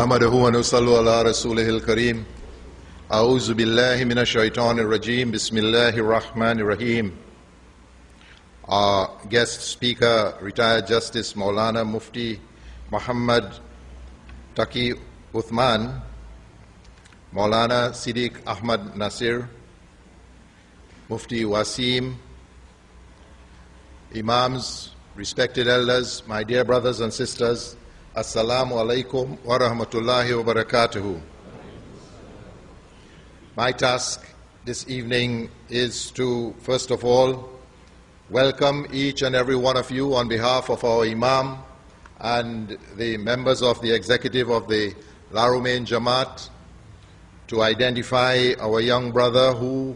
نحمده ونصلي على رسوله الكريم أعوذ بالله من الشيطان الرجيم بسم الله الرحمن الرحيم. Our guest speaker, retired Justice Maulana Mufti Muhammad Taqi Usmani, Maulana Siddiq Ahmad Nasir, Mufti Wasim, Imams, respected elders, my dear brothers and sisters, Assalamu alaikum wa rahmatullahi wa barakatuhu. My task this evening is to, first of all, welcome each and every one of you on behalf of our Imam and the members of the executive of the Larumain Jamaat to identify our young brother who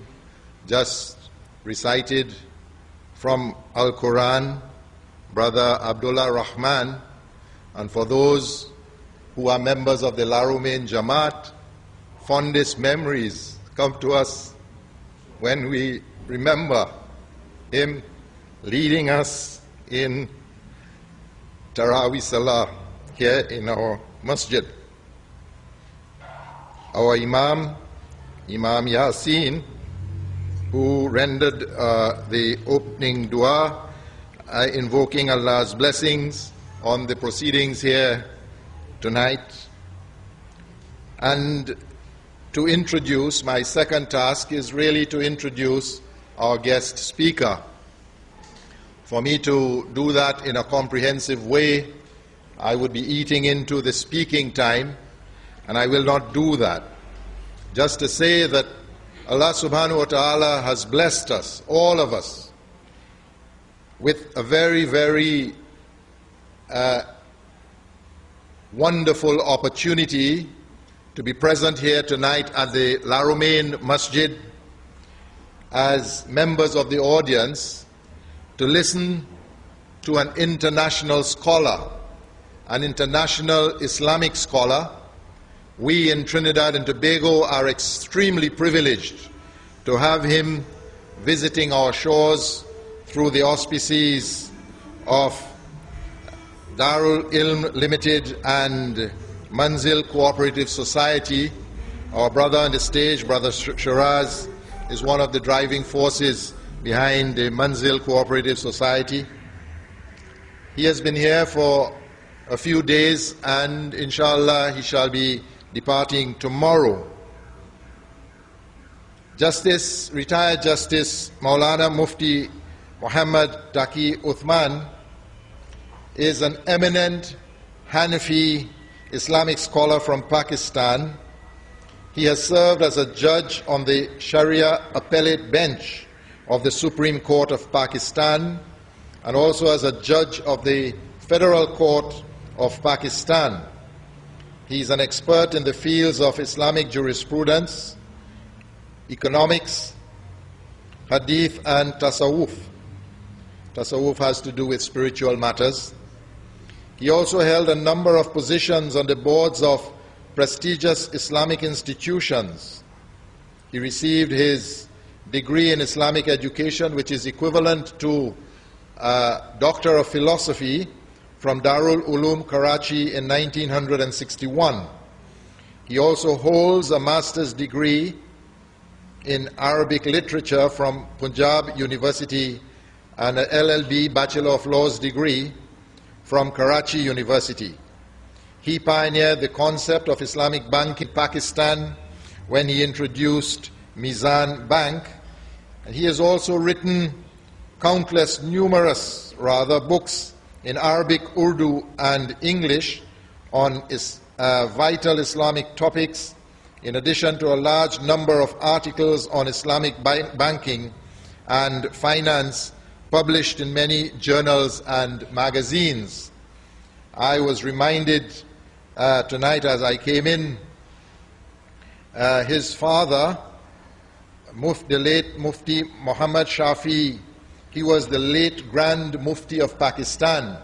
just recited from Al-Quran, Brother Abdullah Rahman. And for those who are members of the Larumain Jamaat, fondest memories come to us when we remember him leading us in Tarawih Salah here in our masjid. Our Imam Yasin, who rendered the opening dua, invoking Allah's blessings on the proceedings here tonight. And to introduce, my second task is really to introduce our guest speaker. For me to do that in a comprehensive way, I would be eating into the speaking time, and I will not do that. Just to say that Allah subhanahu wa ta'ala has blessed us, all of us, with a very, very wonderful opportunity to be present here tonight at the Larumain Masjid as members of the audience to listen to an international scholar, an international Islamic scholar. We in Trinidad and Tobago are extremely privileged to have him visiting our shores through the auspices of Darul Uloom Limited and Manzil Cooperative Society. Our brother on the stage, Brother Shiraz, is one of the driving forces behind the Manzil Cooperative Society. He has been here for a few days, and inshallah he shall be departing tomorrow. Retired Justice Maulana Mufti Muhammad Taqi Usmani is an eminent Hanafi Islamic scholar from Pakistan. He has served as a judge on the Shariat Appellate Bench of the Supreme Court of Pakistan and also as a judge of the Federal Court of Pakistan. He is an expert in the fields of Islamic jurisprudence, economics, Hadith and Tasawwuf. Tasawwuf has to do with spiritual matters. He also held a number of positions on the boards of prestigious Islamic institutions. He received his degree in Islamic education, which is equivalent to Doctor of Philosophy, from Darul Uloom Karachi in 1961. He also holds a master's degree in Arabic literature from Punjab University and an LLB Bachelor of Laws degree from Karachi University. He pioneered the concept of Islamic bank in Pakistan when he introduced Mizan Bank. And he has also written numerous books in Arabic, Urdu and English on vital Islamic topics, in addition to a large number of articles on Islamic banking and finance published in many journals and magazines. I was reminded tonight as I came in, his father, the late Mufti Muhammad Shafi, he was the late Grand Mufti of Pakistan,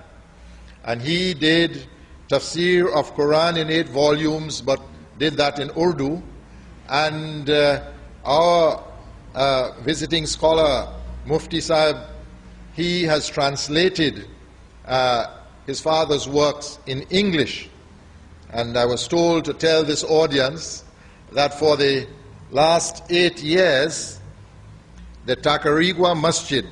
and he did tafsir of Quran in 8 volumes, but did that in Urdu. And our visiting scholar, Mufti Sahib, he has translated his father's works in English. And I was told to tell this audience that for the last 8 years, the Takarigwa Masjid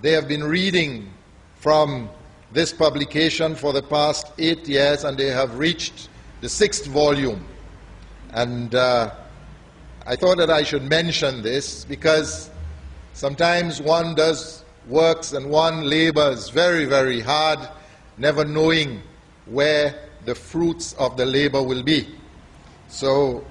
they have been reading from this publication for the past 8 years, and they have reached the 6th volume. And I thought that I should mention this because sometimes one does works and one labors very, very hard, never knowing where the fruits of the labor will be. So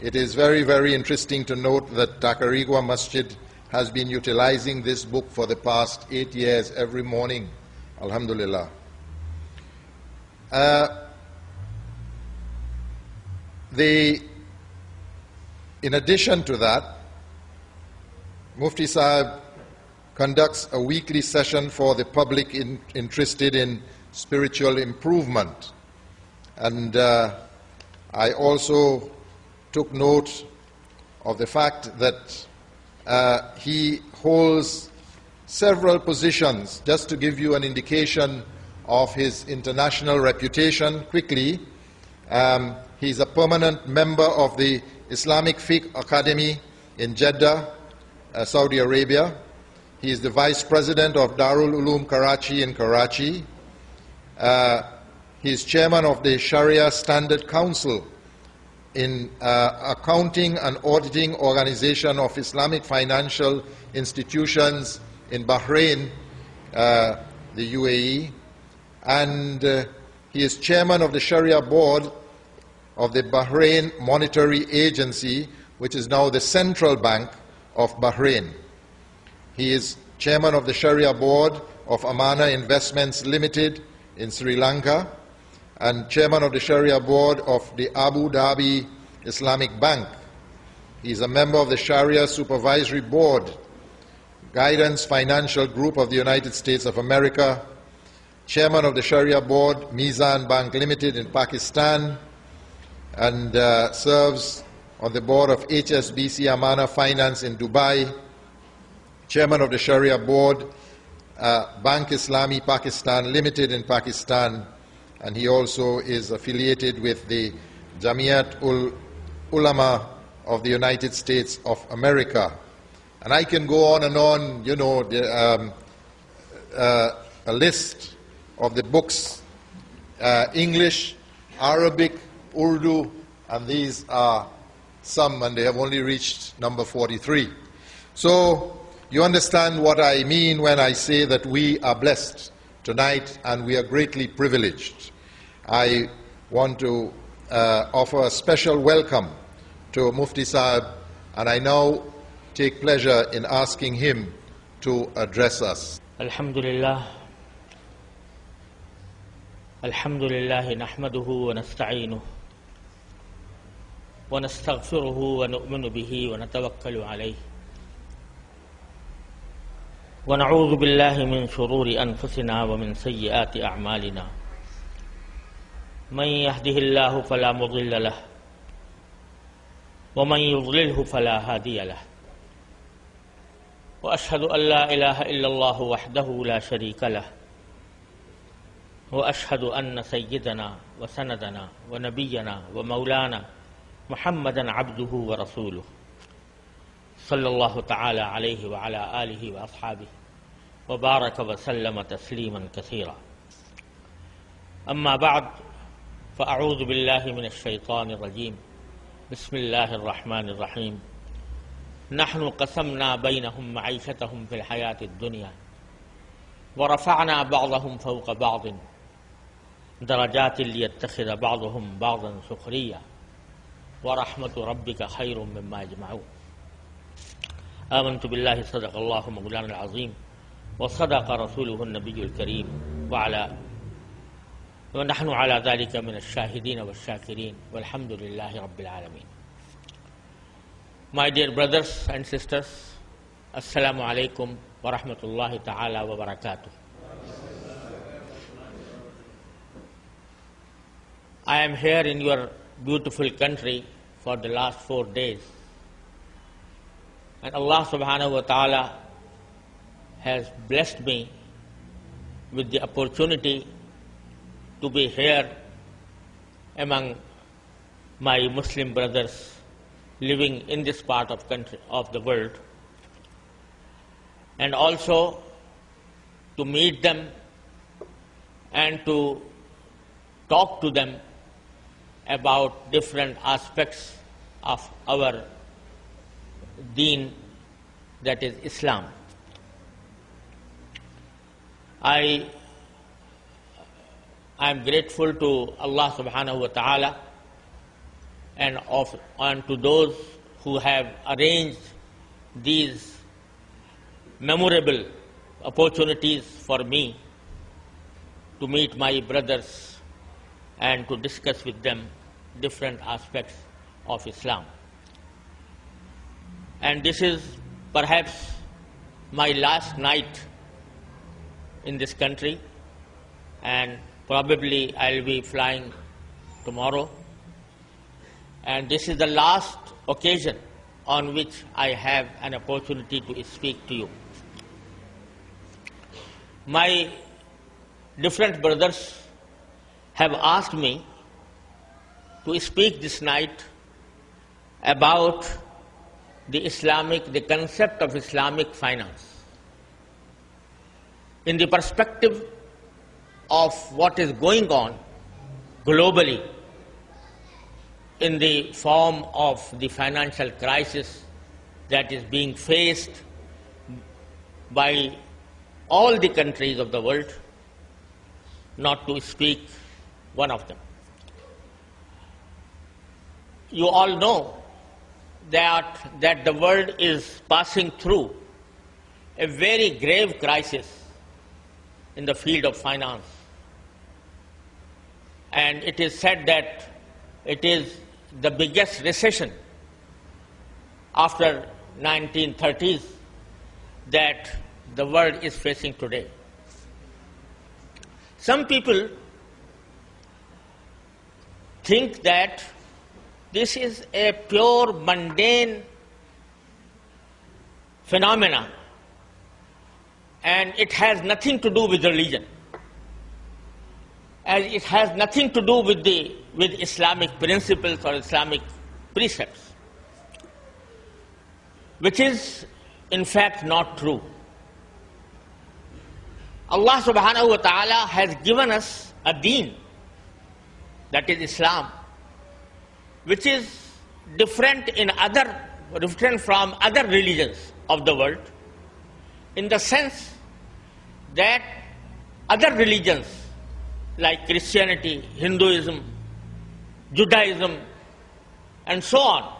it is very, very interesting to note that Takarigwa Masjid has been utilizing this book for the past 8 years every morning. Alhamdulillah. In addition to that, Mufti Sahib conducts a weekly session for the public interested in spiritual improvement. And I also took note of the fact that he holds several positions. Just to give you an indication of his international reputation quickly, he's a permanent member of the Islamic Fiqh Academy in Jeddah, Saudi Arabia. He is the Vice President of Darul Uloom Karachi in Karachi. He is Chairman of the Shariah Standard Council in Accounting and Auditing Organization of Islamic Financial Institutions in Bahrain, the UAE. And he is Chairman of the Sharia Board of the Bahrain Monetary Agency, which is now the Central Bank of Bahrain. He is Chairman of the Sharia Board of Amana Investments Limited in Sri Lanka, and Chairman of the Sharia Board of the Abu Dhabi Islamic Bank. He is a member of the Sharia Supervisory Board, Guidance Financial Group of the United States of America, Chairman of the Sharia Board, Mizan Bank Limited in Pakistan, and serves on the board of HSBC Amana Finance in Dubai, Chairman of the Sharia Board, Bank Islami Pakistan Limited in Pakistan, and he also is affiliated with the Jamiat Ulama of the United States of America. And I can go on and on, you know, a list of the books, English, Arabic, Urdu, and these are some, and they have only reached number 43. So you understand what I mean when I say that we are blessed tonight and we are greatly privileged. I want to offer a special welcome to Mufti Sahib, and I now take pleasure in asking him to address us. Alhamdulillah. Alhamdulillah nahmaduhu wa nasta'inuhu wa nastaghfiruhu wa nu'minu bihi wa natawakkalu alayhi wa na'udhu billahi min shururi anfusina wa min sayyiati a'malina. Man yahdihillahu fala mudilla lahu wa man yudlilhu fala hadiya lahu. Wa ashhadu an la ilaha illallah wahdahu la sharika lahu wa ashhadu anna sayyidana wa sanadana wa nabiyyana wa maulana Muhammadan abduhu wa rasuluh sallallahu ta'ala alayhi wa ala alihi wa ashabihi wa baraka wa sallama tasliman kathira. Amma ba'd, fa'a'udhu billahi minash shaitanir rajim. Bismillahir rahmanir rahim. Nahnu qasamna baynahum ma'ishatahum fil hayatid dunya wa rafa'na ba'dahum fawqa ba'din darajatin liyattakhidha ba'duhum ba'dan sukhriya wa rahmatu rabbika khairum mimma yajma'un. Amantu billahi sadaqallahu Maulana al-azim wa sadaqa rasuluhu an-nabiyyul kareem wa nahnu ala dhalika min ash-shahidin wash-shakirin walhamdulillahi rabbil alamin. My dear brothers and sisters, Assalamu alaikum wa rahmatullahi ta'ala wa barakatuh. I am here in your beautiful country for the last 4 days. And Allah subhanahu wa ta'ala has blessed me with the opportunity to be here among my Muslim brothers living in this part of the world, and also to meet them and to talk to them about different aspects of our deen, that is Islam. I am grateful to Allah subhanahu wa ta'ala and to those who have arranged these memorable opportunities for me to meet my brothers and to discuss with them different aspects of Islam. And this is perhaps my last night in this country, and probably I'll be flying tomorrow. And this is the last occasion on which I have an opportunity to speak to you. My different brothers have asked me to speak this night about the concept of Islamic finance in the perspective of what is going on globally in the form of the financial crisis that is being faced by all the countries of the world, not to speak one of them. You all know that the world is passing through a very grave crisis in the field of finance. And it is said that it is the biggest recession after 1930s that the world is facing today. Some people think that this is a pure mundane phenomena and it has nothing to do with religion, and it has nothing to do with Islamic principles or Islamic precepts, which is in fact not true. Allah subhanahu wa ta'ala has given us a deen, that is Islam, which is different from other religions of the world, in the sense that other religions like Christianity, Hinduism, Judaism, and so on,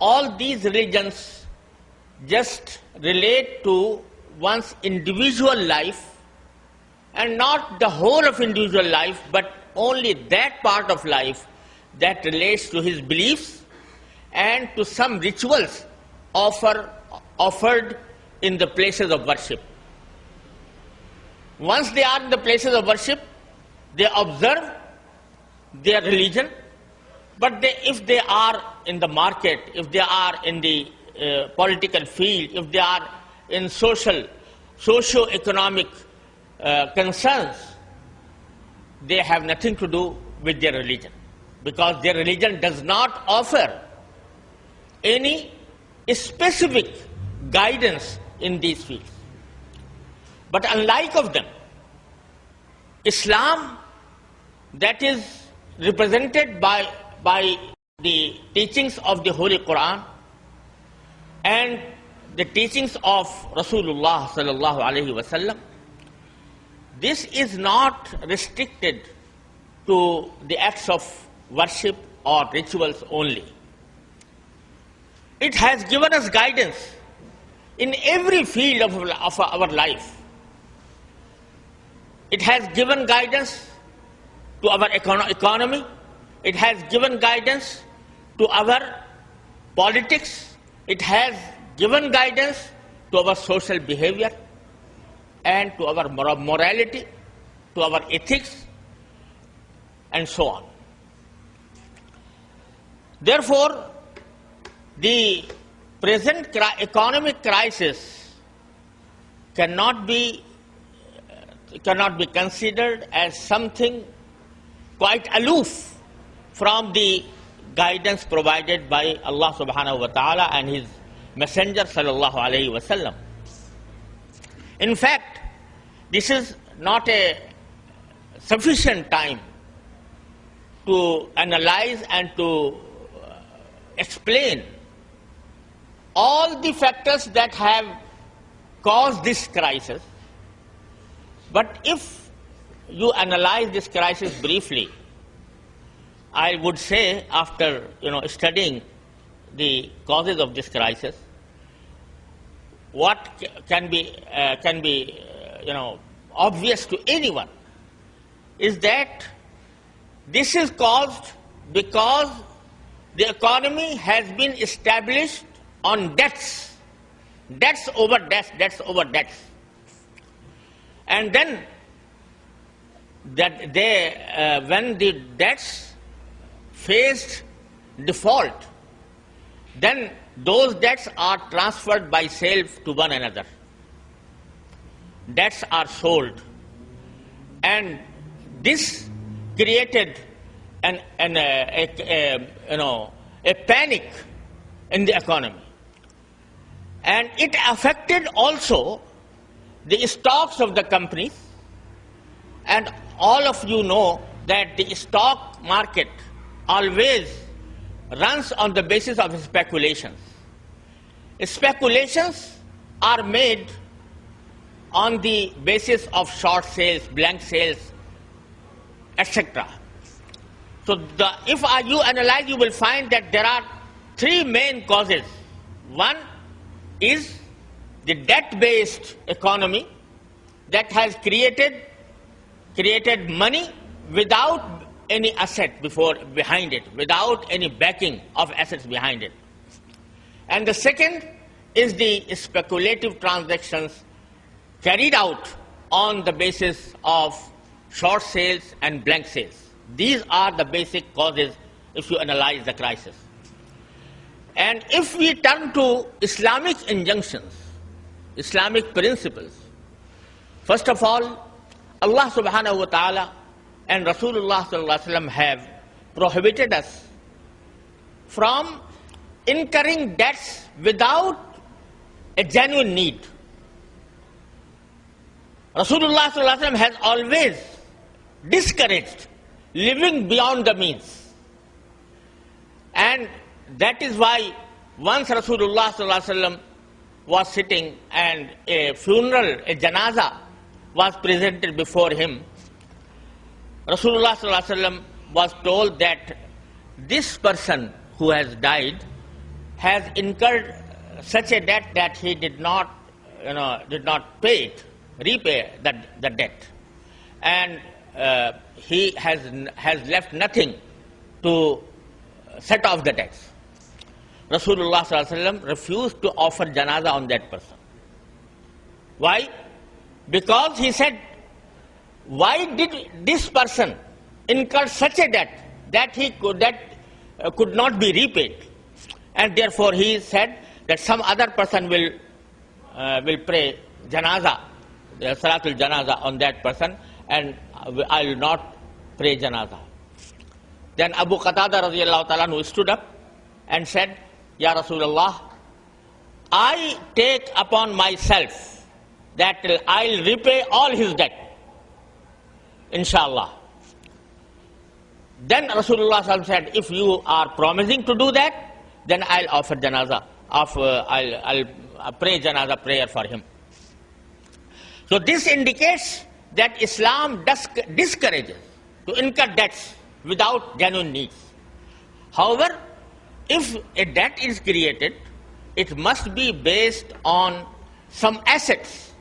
all these religions just relate to one's individual life, and not the whole of individual life, but only that part of life that relates to his beliefs and to some rituals offered in the places of worship. Once they are in the places of worship, they observe their religion, but if they are in the market, if they are in the political field, if they are in socio-economic concerns, they have nothing to do with their religion, because their religion does not offer any specific guidance in these fields. But unlike of them, Islam, that is represented by the teachings of the Holy Quran and the teachings of Rasulullah sallallahu alaihi wasallam, this is not restricted to the acts of worship or rituals only. It has given us guidance in every field of our life. It has given guidance to our economy. It has given guidance to our politics. It has given guidance to our social behavior and to our morality, to our ethics, and so on. Therefore, the present economic crisis cannot be considered as something quite aloof from the guidance provided by Allah subhanahu wa ta'ala and His Messenger sallallahu alayhi wa sallam. In fact, this is not a sufficient time to analyze and to explain all the factors that have caused this crisis. But if you analyze this crisis briefly, I would say, after studying the causes of this crisis, what can be obvious to anyone is that this is caused because the economy has been established on debts over debts. And then when the debts faced default, then those debts are transferred by sale to one another. Debts are sold, and this created a panic in the economy, and it affected also the stocks of the companies. And all of you know that the stock market always runs on the basis of speculations. Speculations are made on the basis of short sales, blank sales, etc. So if you analyze, you will find that there are three main causes. One is the debt-based economy that has created money without any asset behind it, without any backing of assets behind it. And the second is the speculative transactions carried out on the basis of short sales and blank sales. These are the basic causes if you analyze the crisis. And if we turn to Islamic injunctions, Islamic principles, first of all, Allah subhanahu wa ta'ala and Rasulullah sallallahu alaihi wasallam have prohibited us from incurring debts without a genuine need. Rasulullah sallallahu alaihi wasallam has always discouraged living beyond the means. And that is why once Rasulullah sallallahu alaihi wasallam was sitting and a funeral, a janaza was presented before him, Rasulullah sallallahu alaihi wasallam was told that this person who has died has incurred such a debt that he did not repay the debt, and he has left nothing to set off the debts. Rasulullah sallallahu alaihi wasallam refused to offer janaza on that person. Why? Because he said, why did this person incur such a debt that could not be repaid? And therefore he said that some other person will pray janaza, salatul janaza on that person, and I will not pray janaza. Then Abu Qatada radiyallahu ta'ala anhu stood up and said, Ya Rasulullah, I take upon myself that I'll repay all his debt, inshallah. Then Rasulullah sallallahu alaihi wasallam said, if you are promising to do that, then I'll offer janaza, I'll pray janaza prayer for him. So this indicates that Islam discourages to incur debts without genuine needs. However, if a debt is created, it must be based on some assets.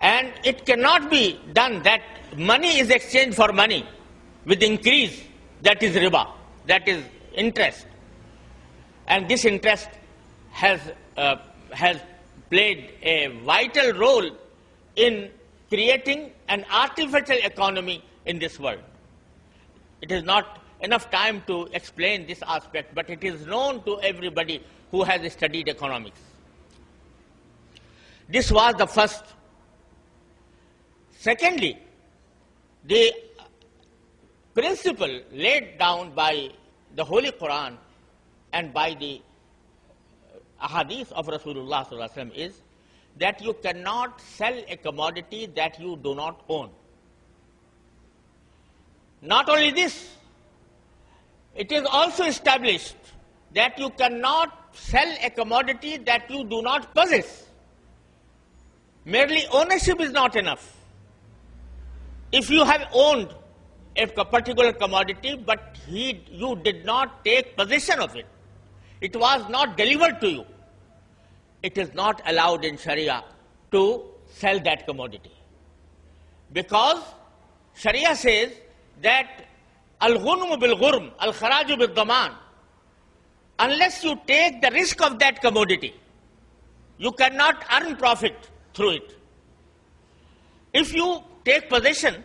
And it cannot be done that money is exchanged for money with increase, that is riba, that is interest. And this interest has played a vital role in creating an artificial economy in this world. It is not enough time to explain this aspect, but it is known to everybody who has studied economics. This was the first. Secondly, the principle laid down by the Holy Quran and by the Hadith of Rasulullah sallallahu alaihi wasallam is that you cannot sell a commodity that you do not own. Not only this, it is also established that you cannot sell a commodity that you do not possess. Merely ownership is not enough. If you have owned a particular commodity, but you did not take possession of it, it was not delivered to you, it is not allowed in Sharia to sell that commodity. Because Sharia says that al-ghunmu bil-ghurm, al-kharaju bil-daman, unless you take the risk of that commodity, you cannot earn profit through it. If you take possession,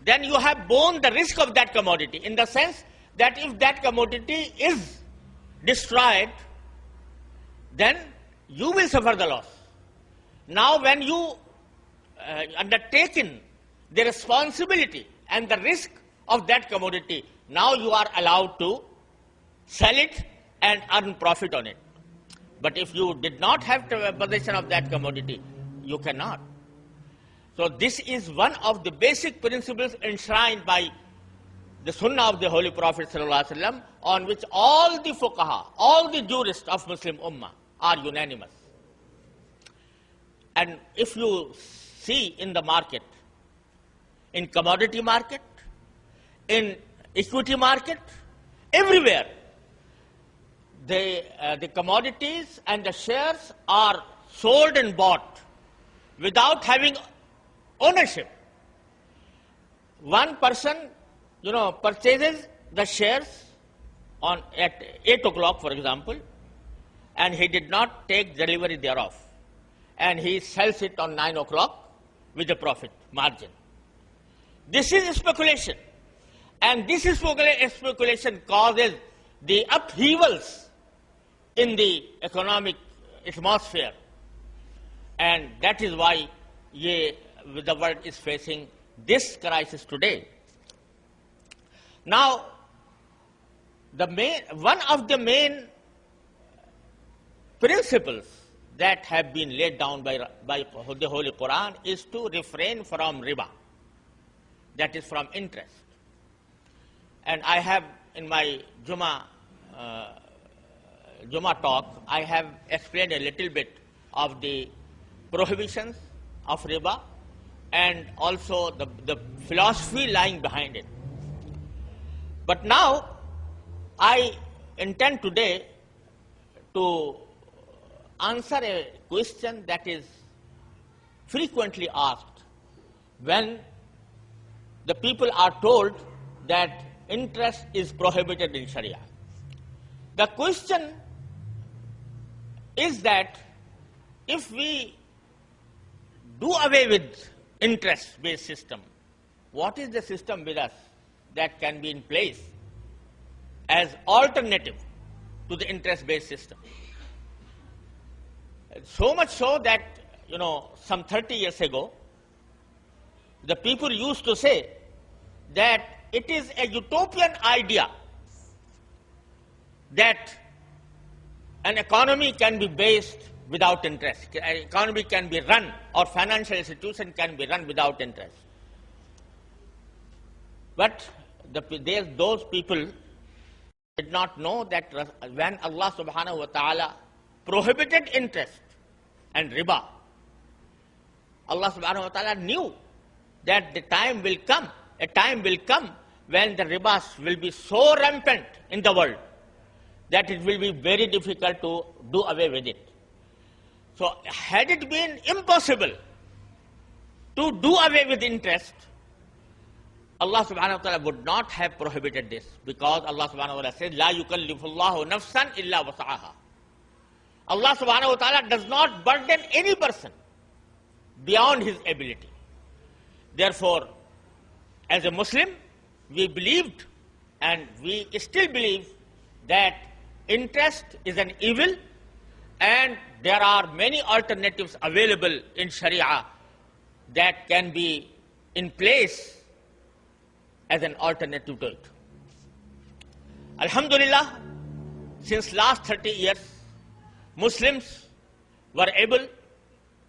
then you have borne the risk of that commodity, in the sense that if that commodity is destroyed, then you will suffer the loss. Now when you undertaken the responsibility and the risk of that commodity, now you are allowed to sell it and earn profit on it. But if you did not have possession of that commodity, you cannot. So this is one of the basic principles enshrined by the Sunnah of the Holy Prophet ﷺ, on which all the fuqaha, all the jurists of Muslim Ummah are unanimous. And if you see in the market, in commodity market, in equity market, everywhere, the commodities and the shares are sold and bought without having ownership. One person, purchases the shares at 8 o'clock, for example, and he did not take delivery thereof, and he sells it on 9 o'clock with a profit margin. This is speculation, and this speculation causes the upheavals in the economic atmosphere, and that is why the world is facing this crisis today. Now, one of the main principles that have been laid down by the Holy Quran is to refrain from riba, that is from interest. And I have, in my Jummah talk, I have explained a little bit of the prohibitions of riba and also the philosophy lying behind it. But now, I intend today to answer a question that is frequently asked when the people are told that interest is prohibited in Sharia. The question is that if we do away with interest-based system, what is the system with us that can be in place as alternative to the interest-based system? So much so that, some 30 years ago, the people used to say that it is a utopian idea that an economy can be based without interest. An economy can be run, or financial institution can be run without interest. But those people did not know that when Allah subhanahu wa ta'ala prohibited interest and riba, Allah subhanahu wa ta'ala knew that a time will come when the ribas will be so rampant in the world that it will be very difficult to do away with it. So had it been impossible to do away with interest, Allah subhanahu wa ta'ala would not have prohibited this, because Allah subhanahu wa ta'ala says, La yukallifullahu nafsan illa wasa'aha. Allah subhanahu wa ta'ala does not burden any person beyond his ability. Therefore, as a Muslim, we believed and we still believe that interest is an evil, and there are many alternatives available in Sharia that can be in place as an alternative to it. Alhamdulillah, since last 30 years, Muslims were able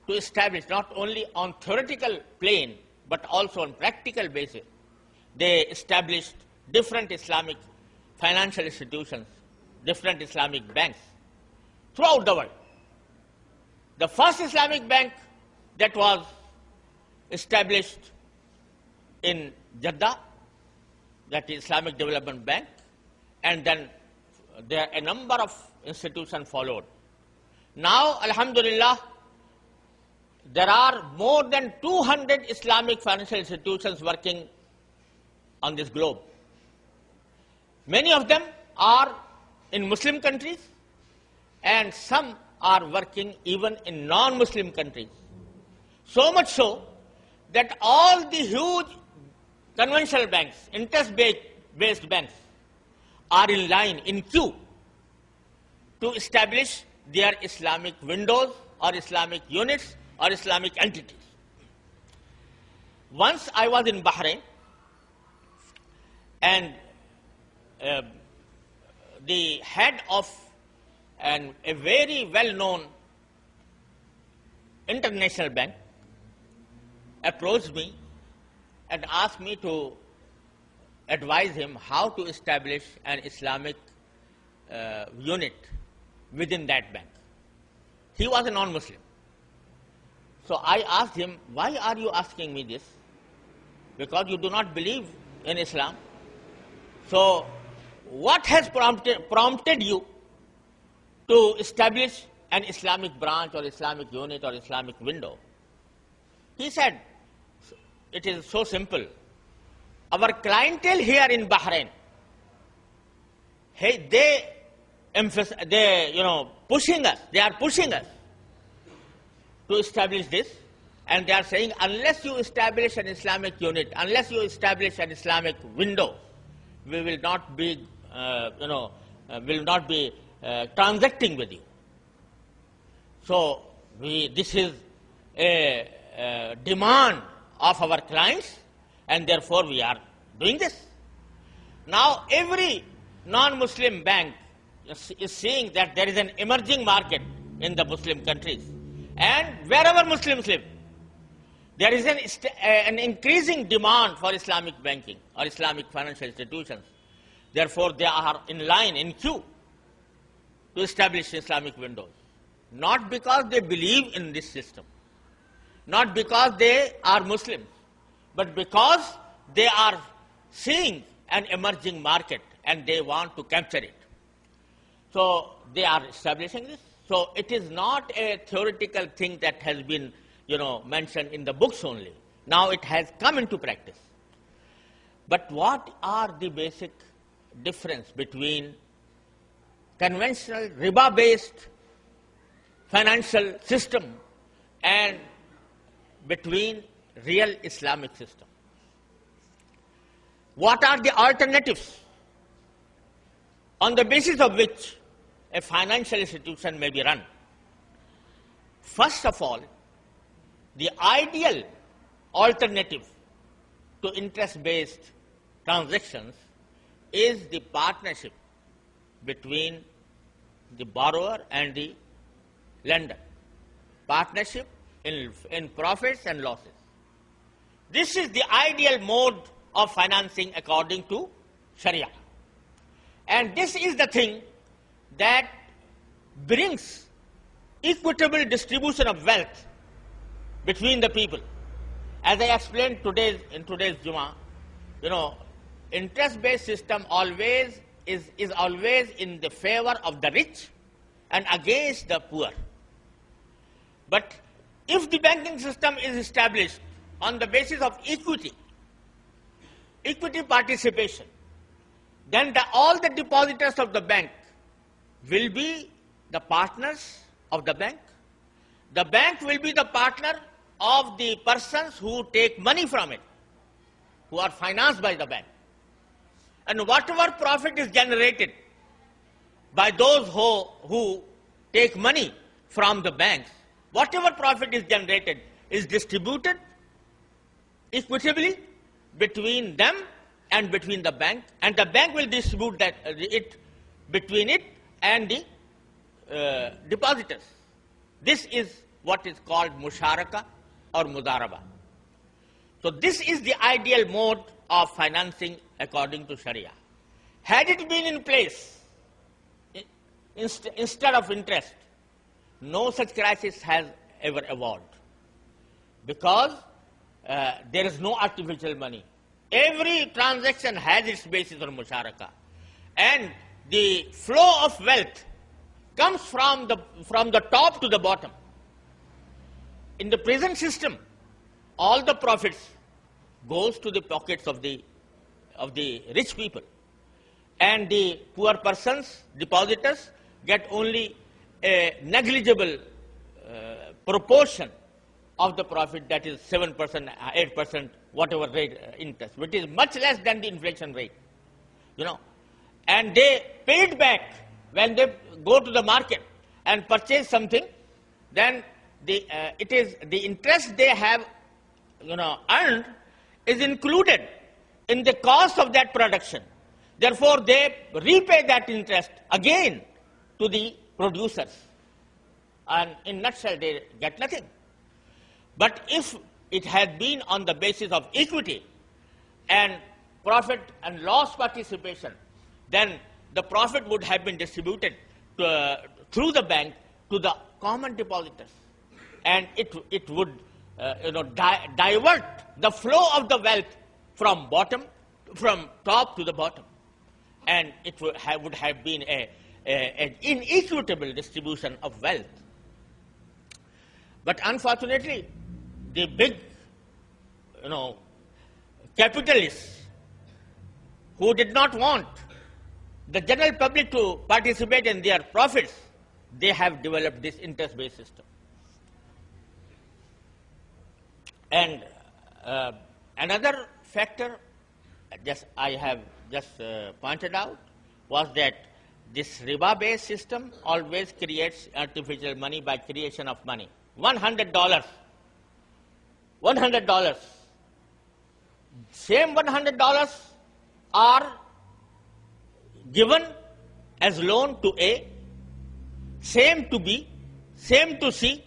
to establish not only on theoretical plane, but also on practical basis. They established different Islamic financial institutions, different Islamic banks throughout the world. The first Islamic bank that was established in Jeddah, that is Islamic Development Bank, and then there a number of institutions followed. Now, alhamdulillah, there are more than 200 Islamic financial institutions working on this globe. Many of them are in Muslim countries, and some are working even in non-Muslim countries. So much so that all the huge conventional banks, interest-based banks, are in line, in queue, to establish their Islamic windows or Islamic units or Islamic entities. Once I was in Bahrain, and the head of a very well-known international bank approached me and asked me to advise him how to establish an Islamic unit within that bank. He was a non-Muslim. So I asked him, why are you asking me this? Because you do not believe in Islam. So what has prompted you to establish an Islamic branch or Islamic unit or Islamic window? He said, it is so simple. Our clientele here in Bahrain, they are pushing us to establish this, and they are saying, unless you establish an Islamic unit, unless you establish an Islamic window, we will not be, transacting with you. So this is a demand of our clients, and therefore we are doing this. Now every non-Muslim bank is seeing that there is an emerging market in the Muslim countries, and wherever Muslims live, there is an increasing demand for Islamic banking or Islamic financial institutions. Therefore, they are in line, in queue, to establish Islamic windows. Not because they believe in this system, not because they are Muslims, but because they are seeing an emerging market and they want to capture it. So they are establishing this. So it is not a theoretical thing that has been, mentioned in the books only. Now it has come into practice. But what are the basic difference between conventional riba-based financial system and between real Islamic system? What are the alternatives on the basis of which a financial institution may be run? First of all, the ideal alternative to interest-based transactions is the partnership between the borrower and the lender. Partnership in profits and losses. This is the ideal mode of financing according to Sharia. And this is the thing that brings equitable distribution of wealth between the people. As I explained in today's Jummah, interest-based system always is always in the favor of the rich and against the poor. But if the banking system is established on the basis of equity participation, then all the depositors of the bank will be the partners of the bank. The bank will be the partner of the persons who take money from it, who are financed by the bank. And whatever profit is generated by those who take money from the banks, whatever profit is generated is distributed equitably between them and between the bank, and the bank will distribute it between it and the depositors. This is what is called musharaka or mudaraba. So this is the ideal mode of financing according to Sharia. Had it been in place, instead of interest, no such crisis has ever evolved, because there is no artificial money. Every transaction has its basis on musharaka, and the flow of wealth comes from the top to the bottom. In the present system, all the profits goes to the pockets of the rich people, and the poor persons, depositors, get only a negligible proportion of the profit, that is 7%, 8%, whatever rate interest, which is much less than the inflation rate, and they pay it back when they go to the market and purchase something. Then the interest they have earned is included in the cost of that production. Therefore, they repay that interest again to the producers, and in a nutshell, they get nothing. But if it had been on the basis of equity and profit and loss participation, then the profit would have been distributed through the bank to the common depositors, and it would divert the flow of the wealth from top to the bottom, and it would have been an inequitable distribution of wealth. But unfortunately, the big capitalists who did not want the general public to participate in their profits, they have developed this interest-based system. And another factor I have just pointed out was that this riba-based system always creates artificial money by creation of money. $100. Same $100 are given as loan to A, same to B, same to C,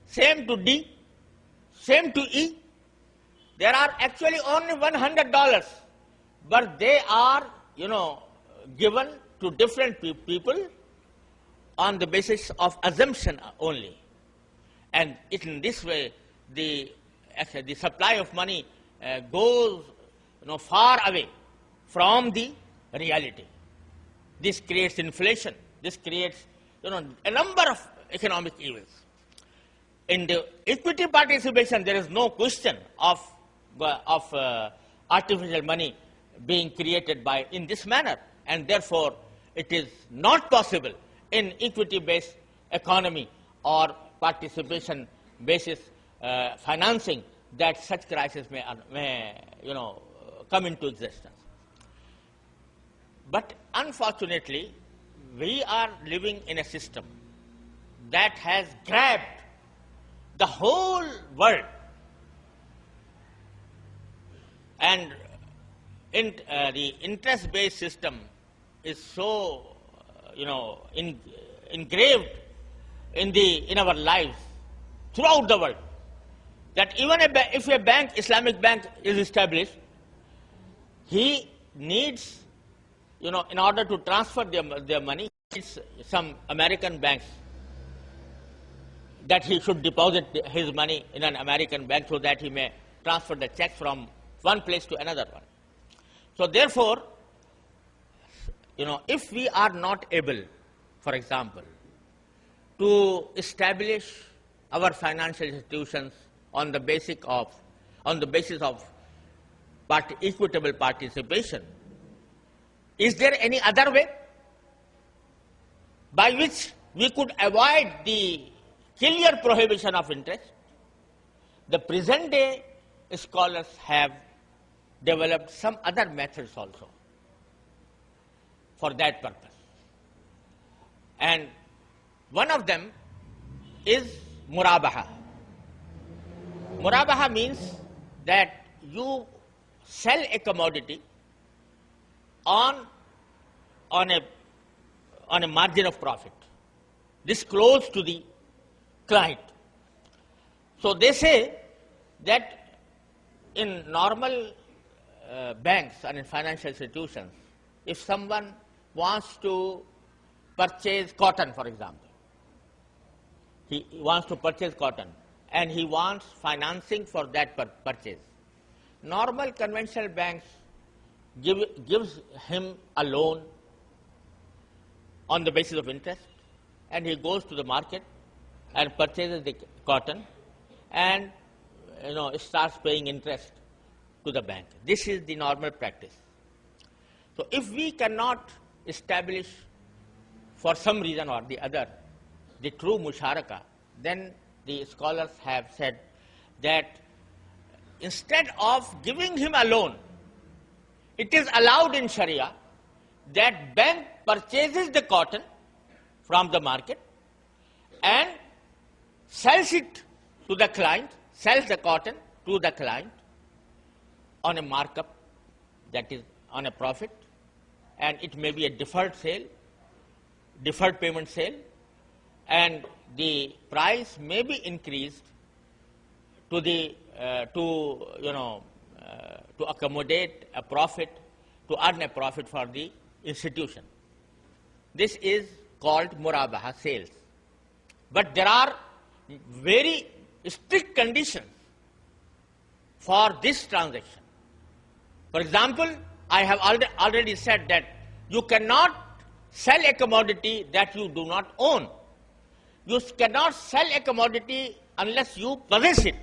same to D, same to E. There are actually only $100, but they are, given to different people on the basis of assumption only. And in this way, the supply of money goes far away from the reality. This creates inflation. This creates a number of economic evils. In the equity participation, there is no question of artificial money being created in this manner, and therefore it is not possible in equity-based economy or participation basis financing that such crisis may come into existence. But unfortunately, we are living in a system that has grabbed the whole world, and the interest-based system is so engraved in our lives throughout the world that even if a bank, Islamic bank, is established, he needs, in order to transfer their money, it's some American banks that he should deposit his money in an American bank so that he may transfer the check from one place to another one. So therefore, if we are not able, for example, to establish our financial institutions on the basis of equitable participation, is there any other way by which we could avoid the clear prohibition of interest? The present day scholars have developed some other methods also for that purpose. And one of them is Muraba. Muraba means that you sell a commodity on a margin of profit, disclosed to the client. So they say that in normal banks and in financial institutions, if someone wants to purchase cotton, for example, he wants to purchase cotton and he wants financing for that purchase, normal conventional banks gives him a loan on the basis of interest, and he goes to the market and purchases the cotton and starts paying interest to the bank. This is the normal practice. So if we cannot establish for some reason or the other the true musharaka, then the scholars have said that instead of giving him a loan, it is allowed in Sharia that bank purchases the cotton from the market and sells it to the client, sells the cotton to the client on a markup, that is on a profit, and it may be a deferred payment sale, and the price may be increased to accommodate a profit, to earn a profit for the institution. This is called Muraba, sales. But there are very strict conditions for this transaction. For example, I have already said that you cannot sell a commodity that you do not own. You cannot sell a commodity unless you possess it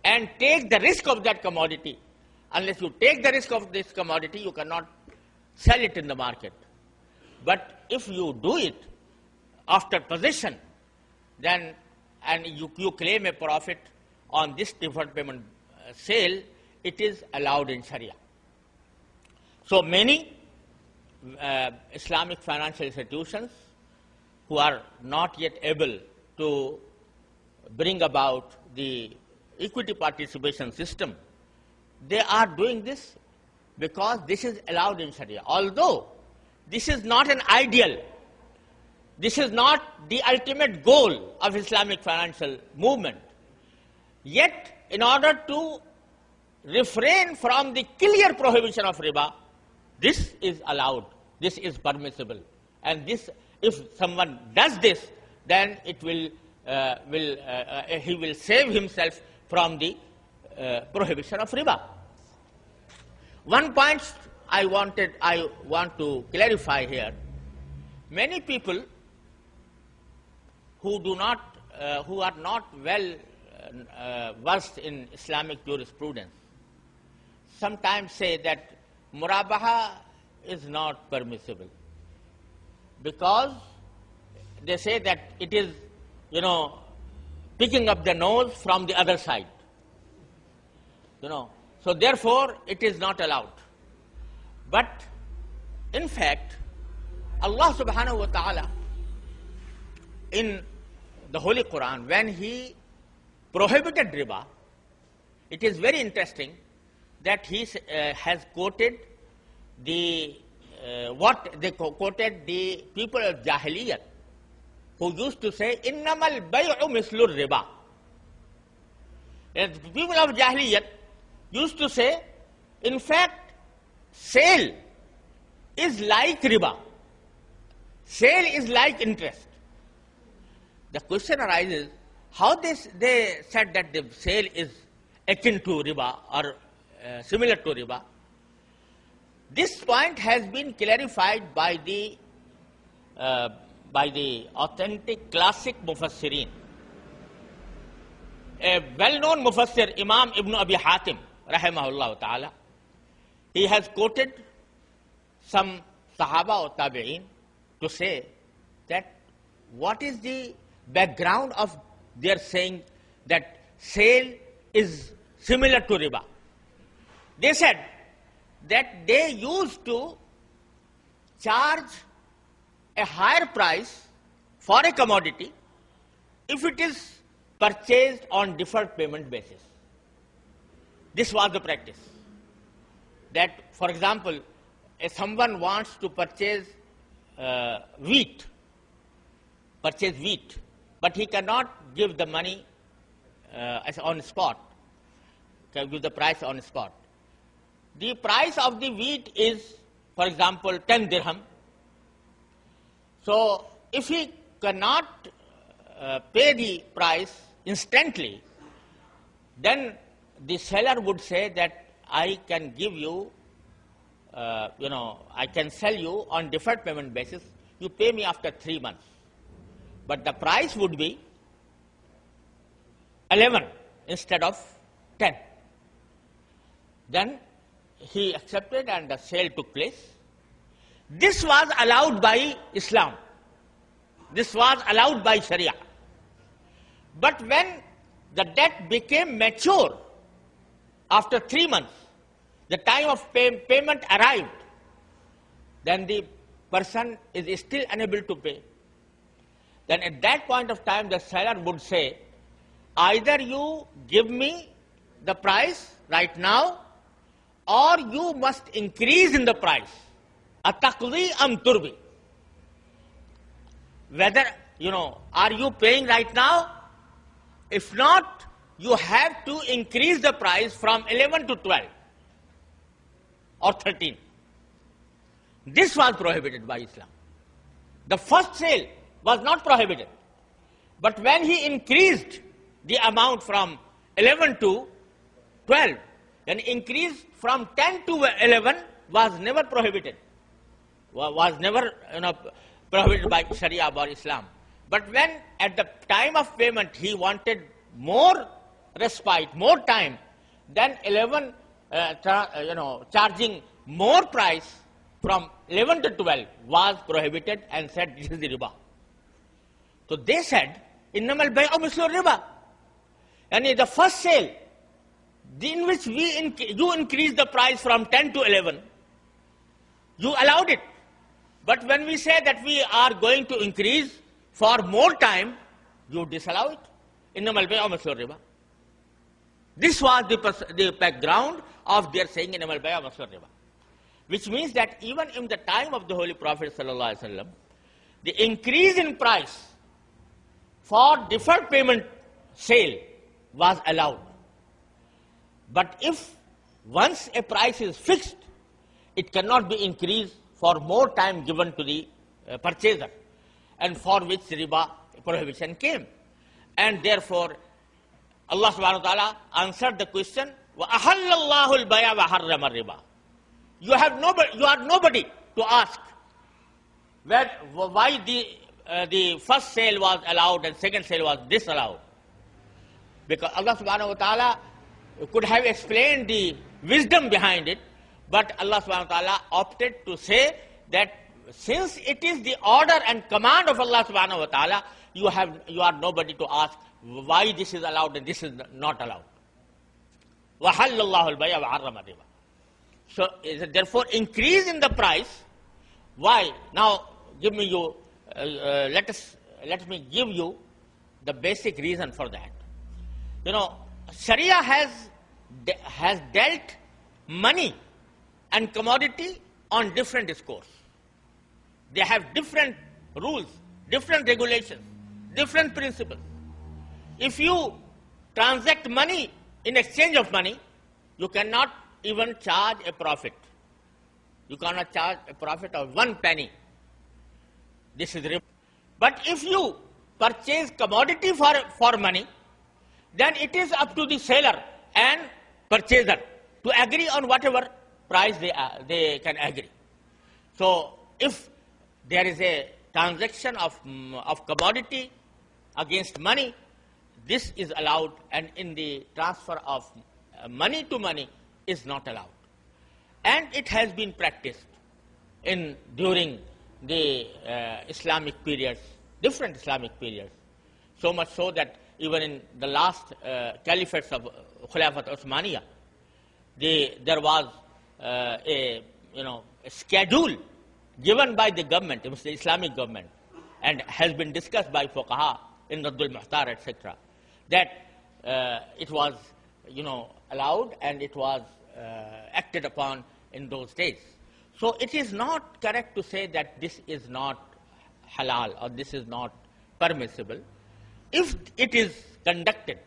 and take the risk of that commodity. Unless you take the risk of this commodity, you cannot sell it in the market. But if you do it after possession, then and you claim a profit on this deferred payment sale, it is allowed in Sharia. So many Islamic financial institutions who are not yet able to bring about the equity participation system, they are doing this because this is allowed in Sharia. Although this is not an ideal, this is not the ultimate goal of Islamic financial movement, yet in order to refrain from the clear prohibition of riba, this is allowed, this is permissible, and this, if someone does this, then it will he will save himself from the prohibition of riba. One point I want to clarify here: many people who are not well versed in Islamic jurisprudence sometimes say that murabaha is not permissible, because they say that it is, picking up the nose from the other side. So therefore it is not allowed. But in fact, Allah subhanahu wa ta'ala in the Holy Quran, when He prohibited riba, it is very interesting that He has quoted what they quoted the people of Jahiliyyah, who used to say, innamal bay'u mislur riba. And the people of Jahiliyyah used to say, in fact, sale is like riba. Sale is like interest. The question arises, how they said that the sale is akin to riba or similar to riba. This point has been clarified by the authentic classic mufassirin. A well-known mufassir, Imam Ibn Abi Hatim, rahimahullah ta'ala, he has quoted some Sahaba or Tabi'een to say that what is the background of their saying that sale is similar to riba. They said that they used to charge a higher price for a commodity if it is purchased on deferred payment basis. This was the practice. That, for example, someone wants to purchase wheat, but he cannot give the money as on spot, can give the price on spot. The price of the wheat is, for example, 10 dirham. So if he cannot pay the price instantly, then the seller would say that I can give you, I can sell you on deferred payment basis. You pay me after 3 months. But the price would be 11 instead of 10. Then he accepted and the sale took place. This was allowed by Islam. This was allowed by Sharia. But when the debt became mature, after 3 months, the time of payment arrived, then the person is still unable to pay. Then at that point of time, the seller would say, either you give me the price right now, or you must increase in the price. Ataqdi am turbi. Whether, are you paying right now? If not, you have to increase the price from 11 to 12 or 13. This was prohibited by Islam. The first sale was not prohibited. But when he increased the amount from 11 to 12, then increase from 10 to 11 was never prohibited. Was never prohibited by Sharia or Islam. But when at the time of payment he wanted more respite, more time, then 11, charging more price from 11 to 12 was prohibited and said this is the riba. So they said, innamal bay'u mislu riba. And in the first sale, in which you increased the price from 10 to 11, you allowed it. But when we say that we are going to increase for more time, you disallow it. Innamal bay'u mislu riba. This was the background of their saying innamal bay'u mislu riba. Which means that even in the time of the Holy Prophet ﷺ, the increase in price for deferred payment sale was allowed. But if once a price is fixed, it cannot be increased for more time given to the purchaser, and for which riba prohibition came. And therefore, Allah subhanahu wa ta'ala answered the question, وَأَحَلَّ اللَّهُ الْبَيْعَ وَحَرَّمَ الرِّبَى. You are nobody to ask why the first sale was allowed and second sale was disallowed. Because Allah subhanahu wa ta'ala could have explained the wisdom behind it, but Allah subhanahu wa ta'ala opted to say that since it is the order and command of Allah subhanahu wa ta'ala, you are nobody to ask why this is allowed and this is not allowed. وَحَلَّ اللَّهُ الْبَيْعَ وَحَرَّمَ الرِّبَى. So therefore, increase in the price. Why? Now, let me give you the basic reason for that. Sharia has dealt money and commodity on different discourse. They have different rules, different regulations, different principles. If you transact money in exchange of money, you cannot even charge a profit. You cannot charge a profit of 1 penny. This is riba. But if you purchase commodity for money, then it is up to the seller and purchaser to agree on whatever price they can agree. So if there is a transaction of commodity against money, this is allowed, and in the transfer of money to money is not allowed. And it has been practiced during the Islamic periods, different Islamic periods, so much so that even in the last caliphates of Khilafat Usmaniya, there was a schedule given by the government, it was the Islamic government, and has been discussed by fuqaha in Raddul Muhtar, etc., that it was allowed and it was acted upon in those days. So it is not correct to say that this is not halal or this is not permissible. If it is conducted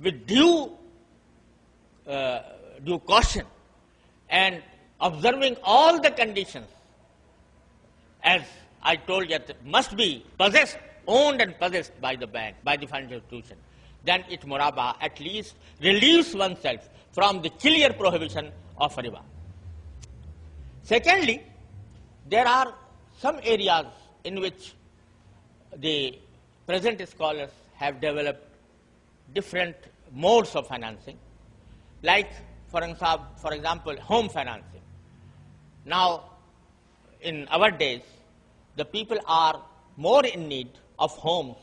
with due caution and observing all the conditions, as I told you, it must be possessed, owned and possessed by the bank, by the financial institution, then it Muraba at least relieves oneself from the clear prohibition of riba. Secondly, there are some areas in which the present scholars have developed different modes of financing, like, for example, home financing. Now, in our days, the people are more in need of homes,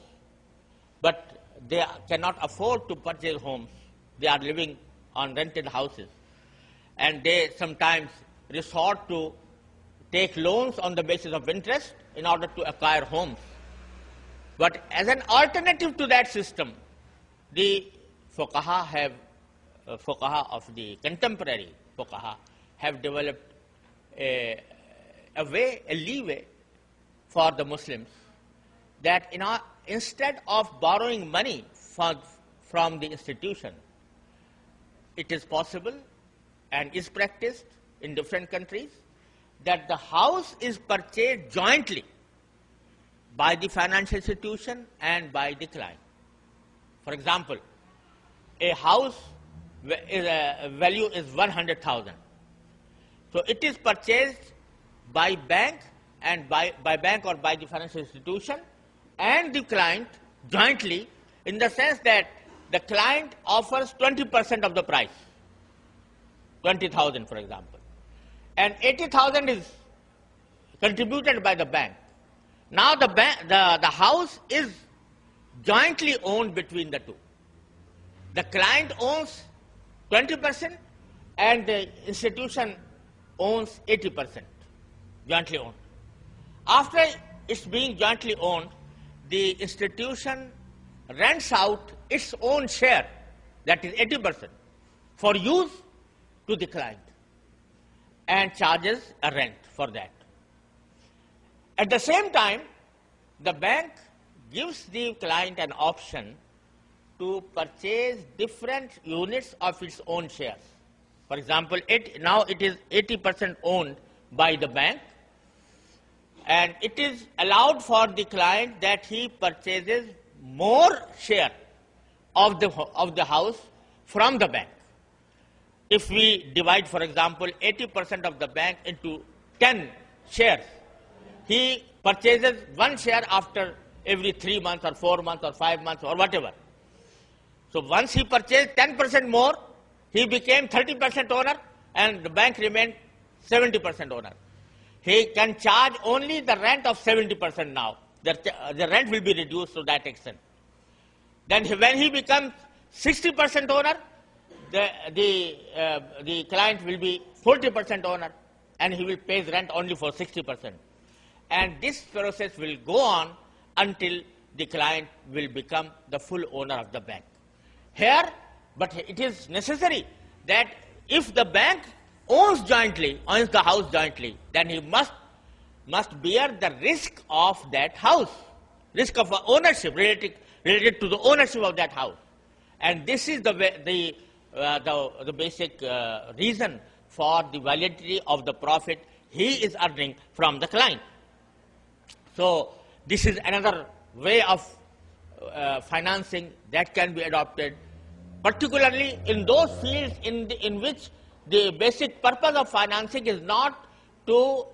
but they cannot afford to purchase homes. They are living on rented houses, and they sometimes resort to take loans on the basis of interest in order to acquire homes. But as an alternative to that system, the fuqaha of the contemporary fuqaha have developed a leeway for the Muslims, that instead of borrowing money from the institution, it is possible and is practiced in different countries that the house is purchased jointly by the financial institution and by the client. For example, a house value is 100,000. So it is purchased by bank and by bank or by the financial institution and the client jointly, in the sense that the client offers 20% of the price, 20,000 for example, and 80,000 is contributed by the bank. Now the house is jointly owned between the two. The client owns 20% and the institution owns 80%, jointly owned. After it's being jointly owned, the institution rents out its own share, that is 80%, for use to the client and charges a rent for that. At the same time, the bank gives the client an option to purchase different units of its own shares. For example, now it is 80% owned by the bank, and it is allowed for the client that he purchases more share of the house from the bank. If we divide, for example, 80% of the bank into 10 shares, he purchases one share after every 3 months or 4 months or 5 months or whatever. So once he purchased 10% more, he became 30% owner and the bank remained 70% owner. He can charge only the rent of 70% now. The rent will be reduced to that extent. Then when he becomes 60% owner, the client will be 40% owner and he will pay rent only for 60%. And this process will go on until the client will become the full owner of the bank. Here, but it is necessary that if the bank owns the house jointly, then he must bear the risk of that house, risk of ownership related to the ownership of that house. And this is the basic reason for the validity of the profit he is earning from the client. So this is another way of financing that can be adopted, particularly in those fields in which the basic purpose of financing is not to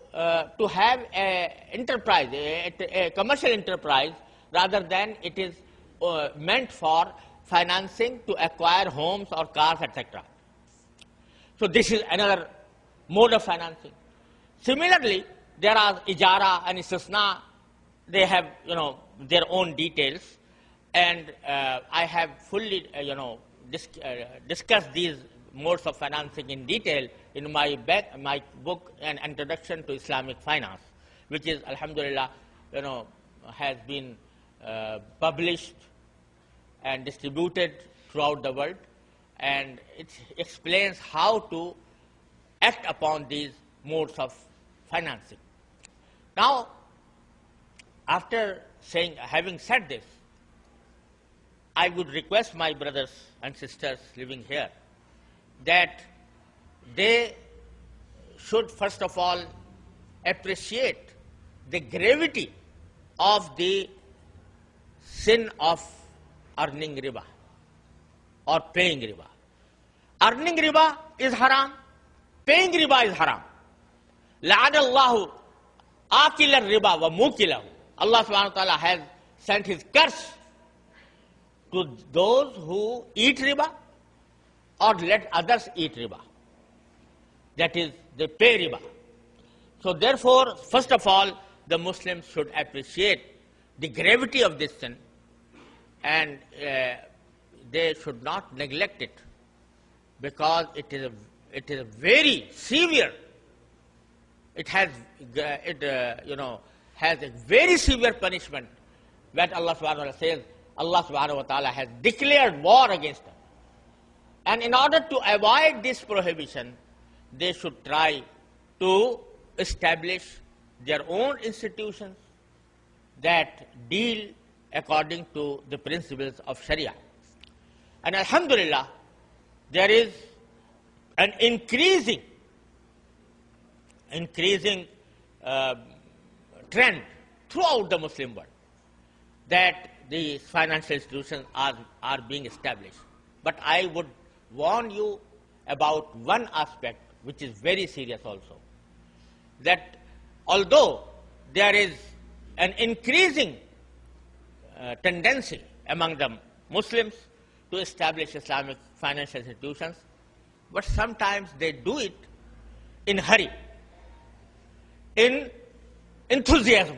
have a commercial enterprise, rather than it is meant for financing to acquire homes or cars, etc. So this is another mode of financing. Similarly, there are ijara and istisna. They have their own details, and I have fully discussed these modes of financing in detail in my book, An Introduction to Islamic Finance, which is, alhamdulillah, has been published and distributed throughout the world, and it explains how to act upon these modes of financing. Now, after having said this, I would request my brothers and sisters living here that they should first of all appreciate the gravity of the sin of earning riba or paying riba. Earning riba is haram, paying riba is haram. La'anallahu akila riba wa mukilahu. Allah subhanahu wa ta'ala has sent his curse to those who eat riba or let others eat riba. That is, they pay riba. So therefore, first of all, the Muslims should appreciate the gravity of this sin, and they should not neglect it, because it is a very severe. It has has a very severe punishment that Allah subhanahu wa ta'ala says. Allah subhanahu wa ta'ala has declared war against them. And in order to avoid this prohibition, they should try to establish their own institutions that deal according to the principles of Sharia. And alhamdulillah, there is an increasing trend throughout the Muslim world that the financial institutions are being established. But I would warn you about one aspect which is very serious also, that although there is an increasing tendency among the Muslims to establish Islamic financial institutions, but sometimes they do it in hurry, in enthusiasm.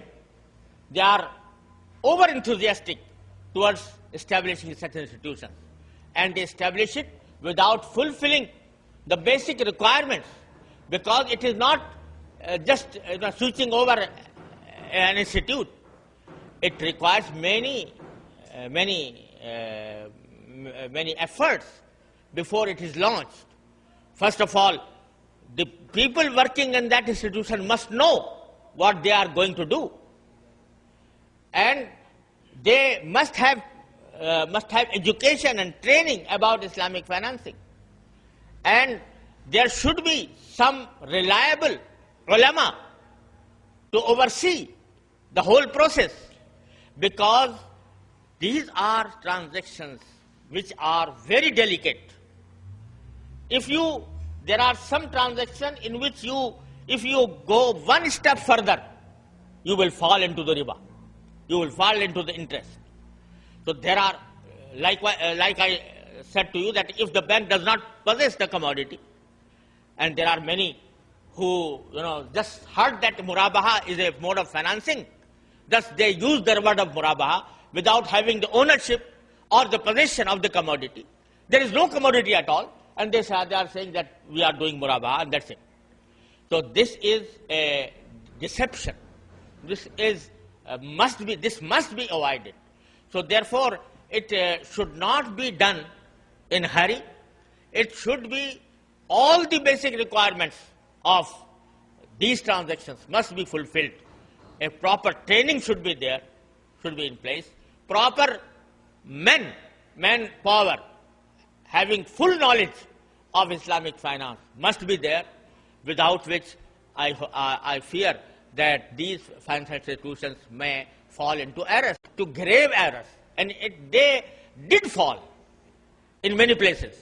They are over-enthusiastic towards establishing such institutions, and they establish it without fulfilling the basic requirements, because it is not just switching over an institute. It requires many efforts before it is launched. First of all, the people working in that institution must know what they are going to do, and they must have education and training about Islamic financing, and there should be some reliable ulama to oversee the whole process, because these are transactions which are very delicate. There are some transactions in which if you go one step further, you will fall into the riba. You will fall into the interest. So there are, like I said to you, that if the bank does not possess the commodity, and there are many who just heard that Murabaha is a mode of financing, thus they use the word of Murabaha without having the ownership or the possession of the commodity. There is no commodity at all, and they are saying that we are doing Murabaha, and that's it. So this is a deception. This must be avoided. So therefore, it should not be done in hurry. It should be all the basic requirements of these transactions must be fulfilled. A proper training should be there, should be in place. Proper manpower having full knowledge of Islamic finance must be there, without which I fear that these financial institutions may fall into errors, to grave errors. And they did fall in many places,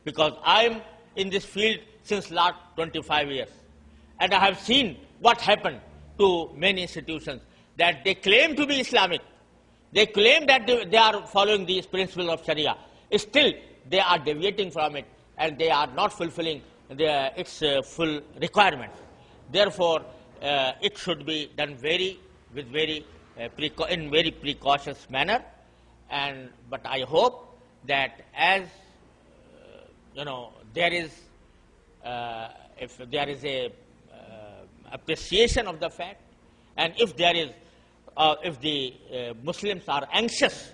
because I am in this field since last 25 years. And I have seen what happened to many institutions, that they claim to be Islamic. They claim that they are following these principles of Sharia. Still, they are deviating from it, and they are not fulfilling its full requirements. Therefore, it should be done in very precautious manner. But I hope that as there is, if there is a appreciation of the fact, and if the Muslims are anxious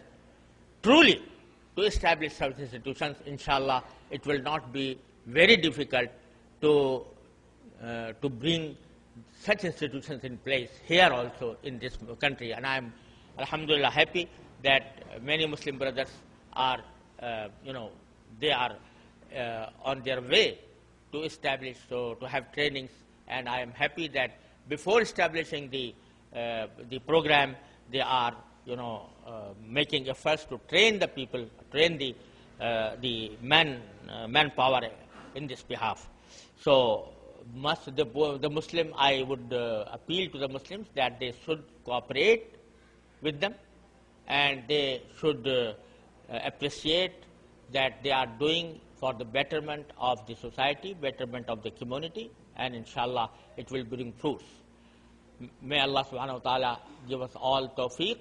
truly to establish such institutions, inshallah, it will not be very difficult to bring such institutions in place here also in this country. And I am, alhamdulillah, happy that many Muslim brothers are, they are on their way to establish, to have trainings. And I am happy that before establishing the program, they are, making efforts to train the people, train the manpower in this behalf. So, the Muslim, I would appeal to the Muslims that they should cooperate with them, and they should appreciate that they are doing for the betterment of the society, betterment of the community, and inshallah it will bring fruits. May Allah subhanahu wa ta'ala give us all tawfiq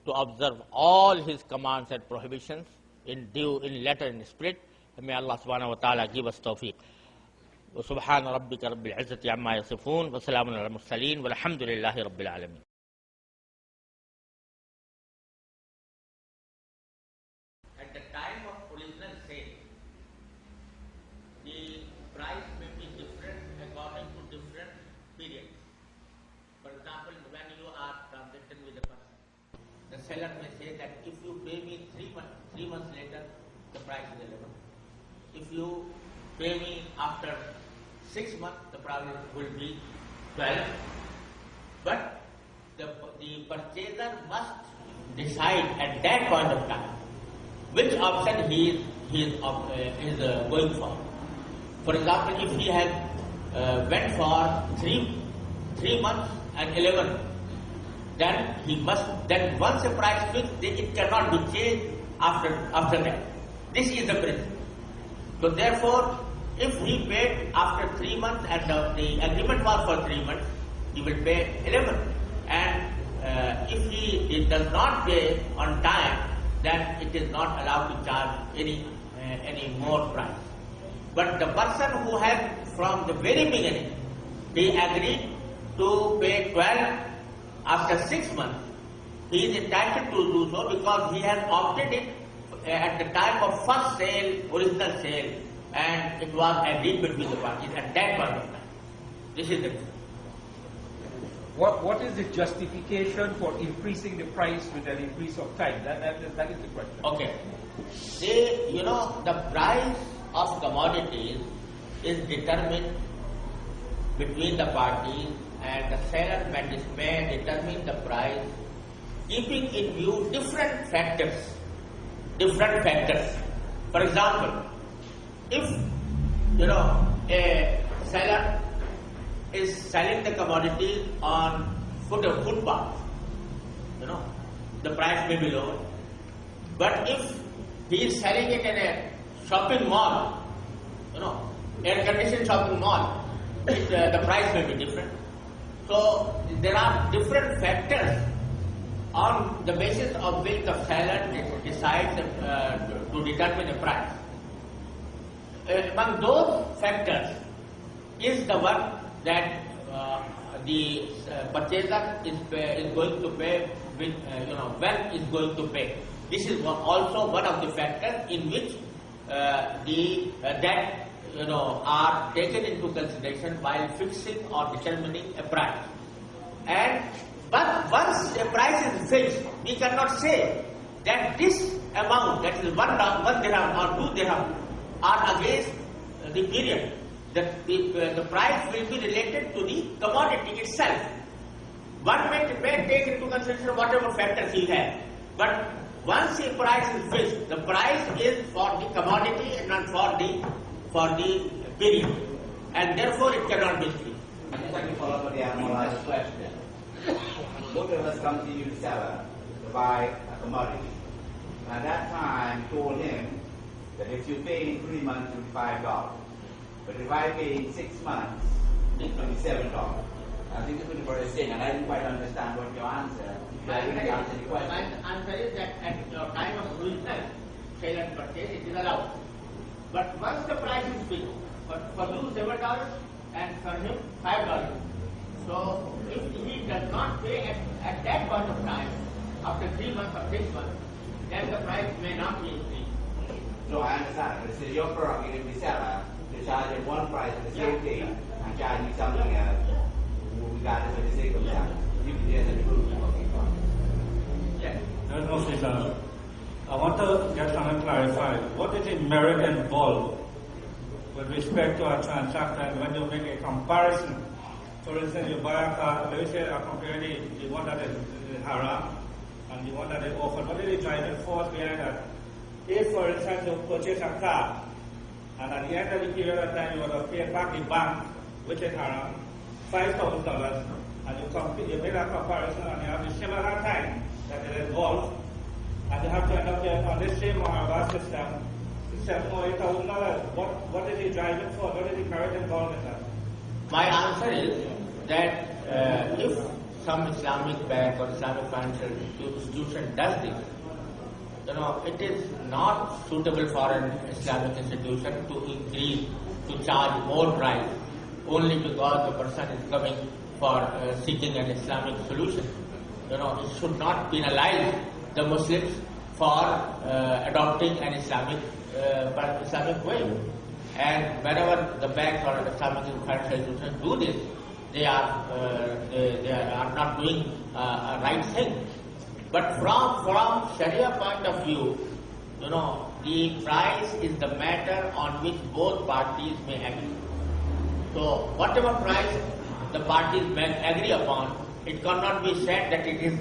to observe all His commands and prohibitions in letter and spirit. May Allah subhanahu wa ta'ala give us tawfiq. وسبحان ربك رب العزة عما يصفون وسلام على المرسلين والحمد لله رب العالمين. At the time of original sale, the price may be different according to different periods. For example, when you are transacting with a person, the seller may say that if you pay me 3 months later, the price is 11. If you pay me after 6 months, the price will be 12. But the purchaser must decide at that point of time which option he is going for. For example, if he has went for 3 months and 11, then he must, then once the price fixed, it cannot be changed after that. This is the principle. So therefore, if he paid after 3 months and the agreement was for 3 months, he will pay 11. And if he does not pay on time, then it is not allowed to charge any more price. But the person who had from the very beginning, he agreed to pay 12 after 6 months, he is entitled to do so because he has opted it at the time of first sale, original sale, and it was agreed between the parties at that point of time. This is the What is the justification for increasing the price with an increase of time? That is the question. Okay. The price of commodities is determined between the parties, and the seller may determine the price keeping in view different factors. For example, if a seller is selling the commodity on footpath, the price may be lower. But if he is selling it in a shopping mall, air-conditioned shopping mall, the price may be different. So there are different factors on the basis of which the seller decides to determine the price. Among those factors is the one that the purchaser is going to pay, when is going to pay. This is also one of the factors in which are taken into consideration while fixing or determining a price. But once a price is fixed, we cannot say that this amount, that is 1 dirham or 2 dirham, are against the period. The price will be related to the commodity itself. One may take into consideration whatever factors he has. But once a price is fixed, the price is for the commodity and not for the period. And therefore it cannot be increased. Let me follow up with the last question. Both of us come to you, seller, to buy a commodity. At that time, told him that if you pay in 3 months, it will be $5. But if I pay in 6 months, it will be $7. I think that's what you're saying, and I didn't quite understand what your answer. I didn't answer the question. My answer is that at your time of original sale and purchase, it is allowed. But once the price is fixed, for you $7 and for him $5. So if he does not pay at that point of time, after 3 months or 6 months, then the price may not be increased. So I understand, but it's your prerogative, the seller, to charge him one price for the same thing and charge me something else. regardless of the circumstance. You can hear the group talking about. Yes. No, I want to get something clarified. What is the merit involved with respect to a transaction when you make a comparison? For instance, you buy a car, let me say I compare the one that is haram and the one that is offered. What is the driving force behind that? If, for instance, you purchase a car and at the end of the period of time you want to pay back the bank, which is haram, $5,000, and you make a comparison and you have the similar time that is involved, and you have to end up on this same Muraba system, $7,000 or $8,000. What is the driving force? What is the merit involved in that? My answer is that if some Islamic bank or Islamic financial institution does this, it is not suitable for an Islamic institution to charge more price only because the person is coming for seeking an Islamic solution. It should not penalize the Muslims for adopting an Islamic way. And whenever the banks or Islamic financial institutions do this, they are not doing a right thing. But from Sharia point of view, the price is the matter on which both parties may agree. So whatever price the parties may agree upon, it cannot be said that it is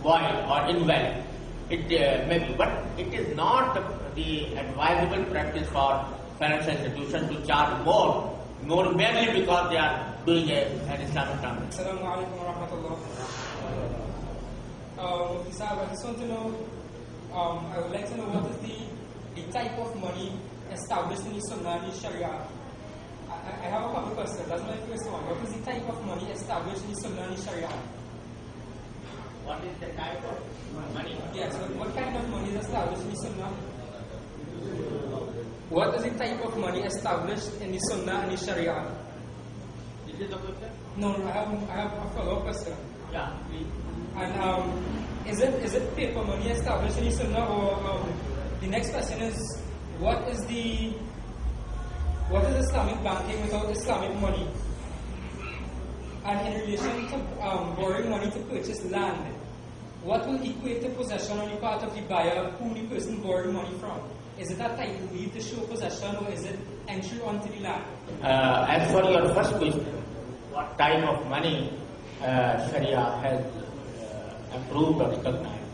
void or invalid. It may be, but it is not the advisable practice for financial institutions to charge more merely because they are doing an Islamic transaction. Assalamu alaikum wa rahmatullah. I just want to know, I would like to know what is the type of money established in the Sunnah and the Sharia. I have a couple of questions. That's my first one. What is the type of money established in the Sunnah and the Sharia? What is the type of money? Yes, what kind of money is established in the Sunnah? What is the type of money established in the Sunnah and the Sharia? This is the question? No, I have a follow-up question. Yeah, please. And is it paper money established in the Sunnah, or the next question is what is Islamic banking without Islamic money? And in relation to borrowing money to purchase land, what will equate to possession on the part of the buyer whom the person borrowed money from? Is it a title deed to show possession, or is it entry onto the land? As for your first question, what type of money Sharia has approved or recognized?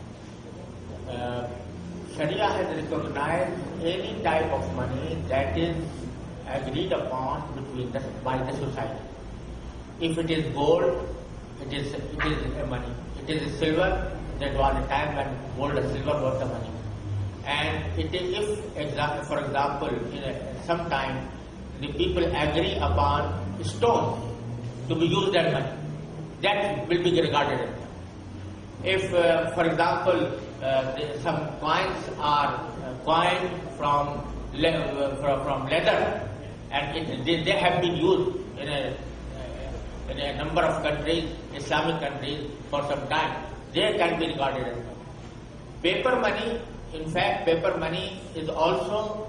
Sharia has recognized any type of money that is agreed upon by the society. If it is gold, it is a money. It is silver. That was a time when gold and silver was the money. And if, for example, sometime the people agree upon stones to be used as money, that will be regarded as money. If, for example, some coins are coined from leather, and they have been used in a number of countries, Islamic countries, for some time, they can be regarded as money. Paper money, in fact, paper money is also,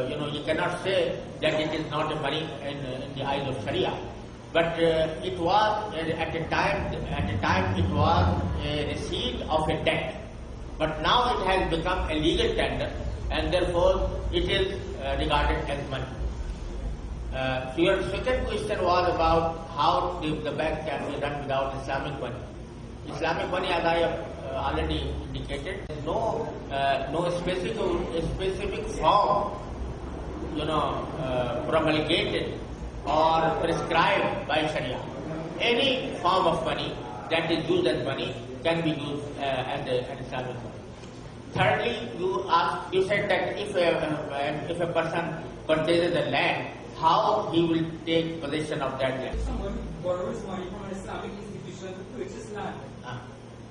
you cannot say that it is not a money in the eyes of Sharia. But it was at the time it was a receipt of a debt. But now it has become a legal tender, and therefore it is regarded as money. So your second question was about how the bank can be run without Islamic money. Islamic money, as I have already indicated, there is no specific form, promulgated or prescribed by Sharia. Any form of money that is used as money can be used as an Islamic money. Thirdly, you said that if a person purchases a land, how he will take possession of that land. If someone borrows money from an Islamic institution to purchase land,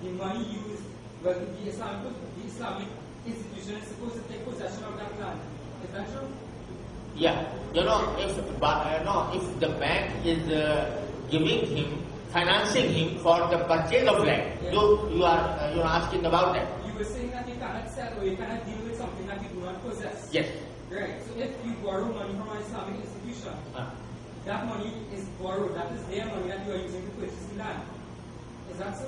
the money used, well, the Islamic institution is supposed to take possession of that land. Is that true? Yeah, if the bank is giving him, financing him for the purchase of land, yes. you are asking about that. You were saying that you cannot sell or you cannot deal with something that you do not possess. Yes. Right. So if you borrow money from an Islamic institution, that money is borrowed. That is their money that you are using to purchase the land. Is that so?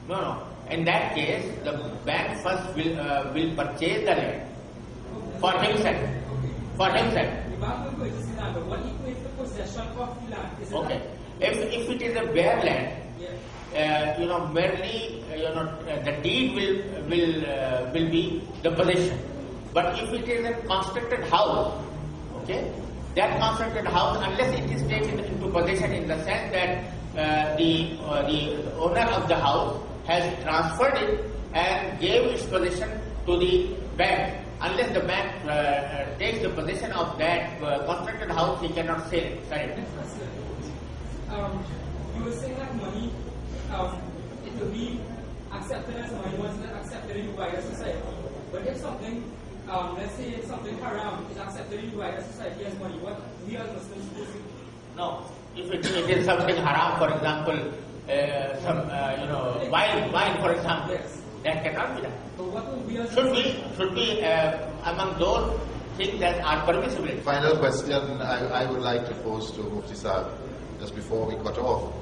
No, no. In that case, the bank first will purchase the land for himself. For himself. The bank will purchase the land, but what equates the possession of the land? Is it Okay. If it is a bare land, yeah. Merely the deed will be the possession. But if it is a constructed house, okay, that constructed house, unless it is taken into possession in the sense that the owner of the house has transferred it and gave its possession to the bank. Unless the bank takes the possession of that constructed house, he cannot sell it. You were saying that money, it will be accepted as money once it's accepted in the wider society. But if something, let's say something haram is accepted in the wider society as money, what we as Muslims supposed to do? No. If it is something haram, for example, wine, for example, Yes. that cannot be done. So what will we as Should be among those things that are permissible. Final question I would like to pose to Mufti Sahib just before we cut off.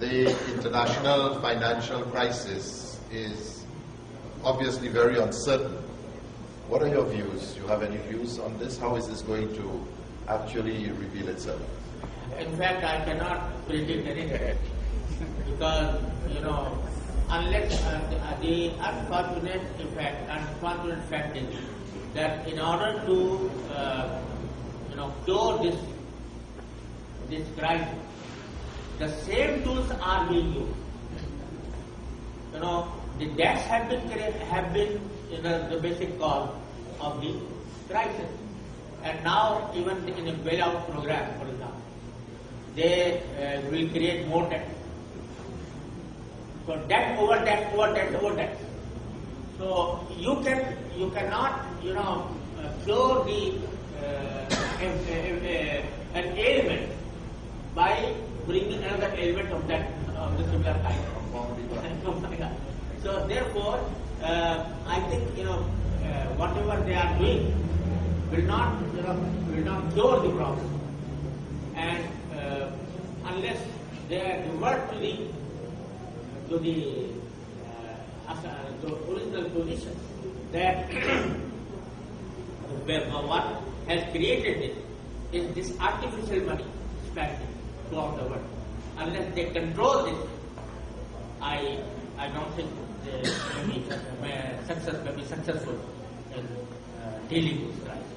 The international financial crisis is obviously very uncertain. What are your views? You have any views on this? How is this going to actually reveal itself? In fact, I cannot predict anything because unless the unfortunate fact is that in order to cure this crisis, the same tools are being used. The debts have been the basic cause of the crisis, and now even in a bailout program, for example, they will create more debt. So debt over debt over debt over debt. So you cannot cure an ailment by bringing another ailment of that of the similar kind. So therefore, I think whatever they are doing will not cure the problem, and unless they revert to the original position that what has created it is this artificial money spending throughout the world. Unless they control this, I don't think they may be successful in dealing with this crisis.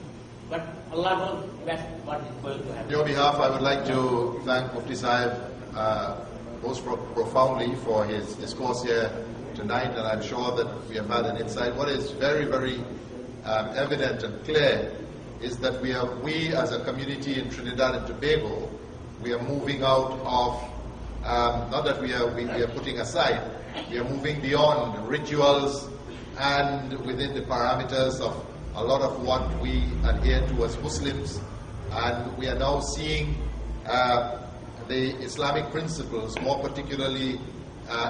But Allah knows best what is going to happen. On your behalf, I would like to thank Mufti Sahib most profoundly for his discourse here tonight, and I'm sure that we have had an insight. What is very, very evident and clear is that we as a community in Trinidad and Tobago, we are moving out of, not that we are putting aside, we are moving beyond rituals and within the parameters of a lot of what we adhere to as Muslims, and we are now seeing the Islamic principles, more particularly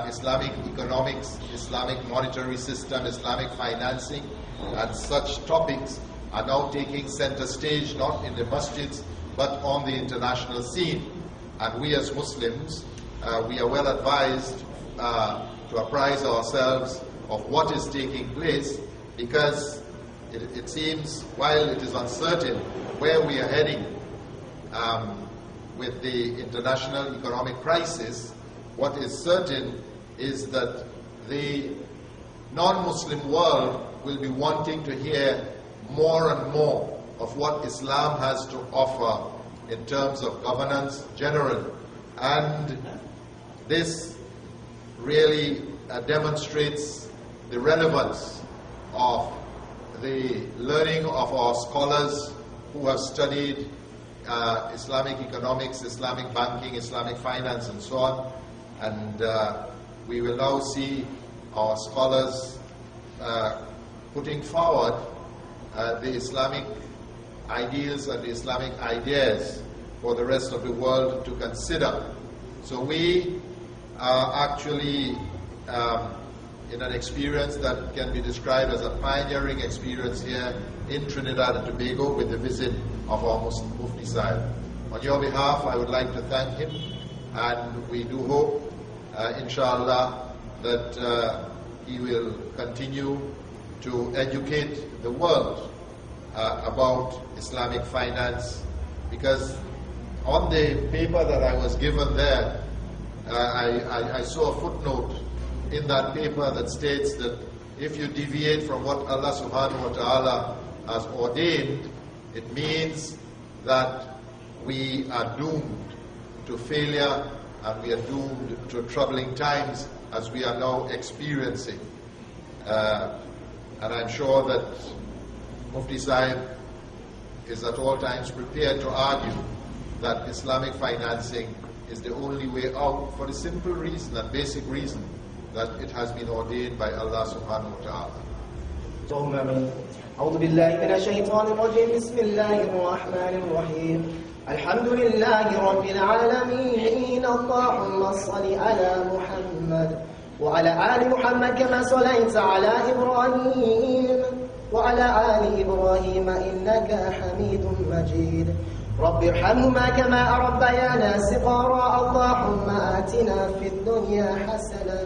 Islamic economics, Islamic monetary system, Islamic financing, and such topics are now taking center stage, not in the masjids, but on the international scene. And we as Muslims, we are well advised to apprise ourselves of what is taking place, because it seems, while it is uncertain where we are heading with the international economic crisis, what is certain is that the non-Muslim world will be wanting to hear more and more of what Islam has to offer in terms of governance generally. And this really demonstrates the relevance of the learning of our scholars who have studied Islamic economics, Islamic banking, Islamic finance, and so on. And we will now see our scholars putting forward the Islamic ideals and the Islamic ideas for the rest of the world to consider. So we are actually in an experience that can be described as a pioneering experience here in Trinidad and Tobago with the visit of our Mufti Sahib. On your behalf, I would like to thank him, and we do hope, inshallah, that he will continue to educate the world about Islamic finance, because on the paper that I was given there, I saw a footnote in that paper that states that if you deviate from what Allah subhanahu wa ta'ala has ordained, it means that we are doomed to failure and we are doomed to troubling times as we are now experiencing. And I'm sure that Mufti Sahib is at all times prepared to argue that Islamic financing is the only way out, for the simple reason and basic reason that it has been ordained by Allah subhanahu wa ta'ala. أعوذ بالله من الشيطان الرجيم بسم الله الرحمن الرحيم الحمد لله رب العالمين اللهم صل على محمد وعلى آل محمد كما صليت على إبراهيم وعلى آل إبراهيم إنك حميد مجيد رب ارحمهما كما ربيانا صغارا اللهم آتنا في الدنيا حسنة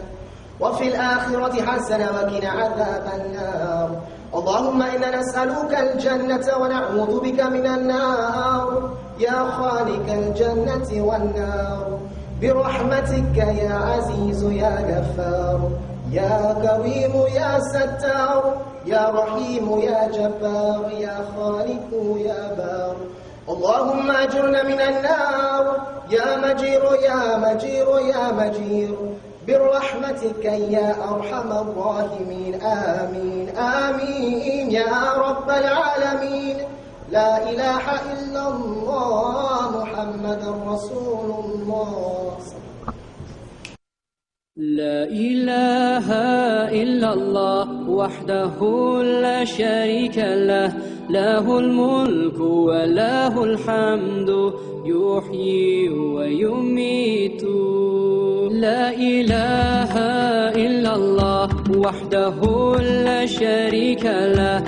وفي الآخرة حسنة وقنا عذاب النار اللهم إنا نسألك الجنة ونعوذ بك من النار يا خالق الجنة والنار برحمتك يا عزيز يا غفار يا كريم يا ستار يا رحيم يا جبار يا خالق يا بار اللهم أجرنا من النار يا مجير يا مجير يا مجير برحمتك يا أرحم الراحمين آمين آمين يا رب العالمين لا إله إلا الله محمد رسول الله لا إله إلا الله وحده لا شريك له له الملك وله الحمد يحيي ويميت لا إله إلا الله وحده لا شريك له